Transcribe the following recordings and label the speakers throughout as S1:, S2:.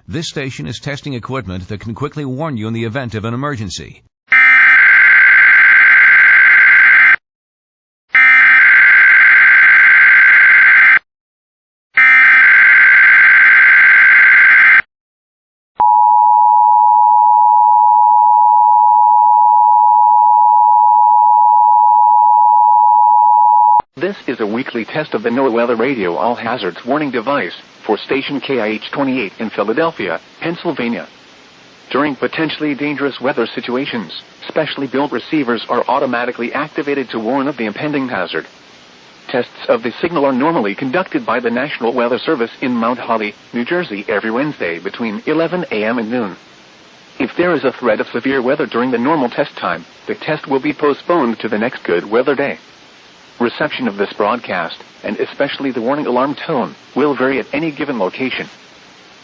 S1: This station is testing equipment that can quickly warn you in the event of an emergency.
S2: This is a weekly test of the NOAA Weather Radio All Hazards Warning device for station KIH-28 in Philadelphia, Pennsylvania. During potentially dangerous weather situations, specially built receivers are automatically activated to warn of the impending hazard. Tests of the signal are normally conducted by the National Weather Service in Mount Holly, New Jersey every Wednesday between 11 a.m. and noon. If there is a threat of severe weather during the normal test time, the test will be postponed to the next good weather day. Reception of this broadcast, and especially the warning alarm tone, will vary at any given location.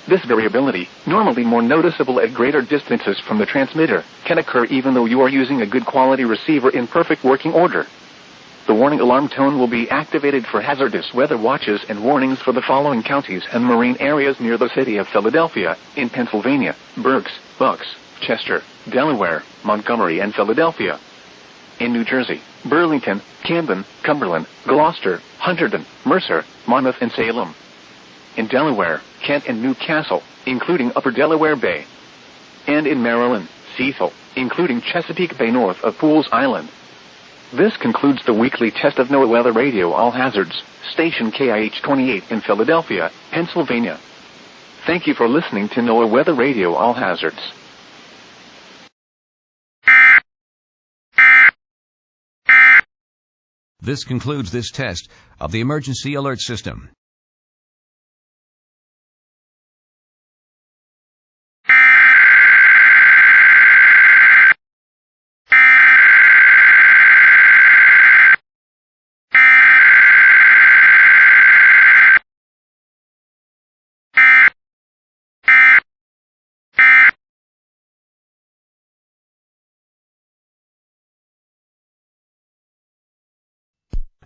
S2: This variability, normally more noticeable at greater distances from the transmitter, can occur even though you are using a good quality receiver in perfect working order. The warning alarm tone will be activated for hazardous weather watches and warnings for the following counties and marine areas near the city of Philadelphia, in Pennsylvania: Berks, Bucks, Chester, Delaware, Montgomery, and Philadelphia. In New Jersey: Burlington, Camden, Cumberland, Gloucester, Hunterdon, Mercer, Monmouth, and Salem. In Delaware: Kent and Newcastle, including Upper Delaware Bay. And in Maryland: Cecil, including Chesapeake Bay north of Pools Island. This concludes the weekly test of NOAA Weather Radio All Hazards, station KIH-28 in Philadelphia, Pennsylvania. Thank you for listening to NOAA Weather Radio All Hazards.
S1: This concludes this test of the emergency alert system.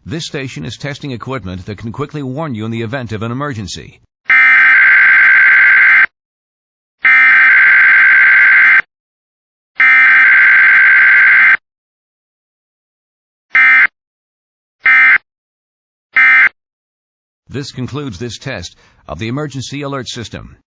S1: This station is testing equipment that can quickly warn you in the event of an emergency. This concludes this test of the emergency alert system.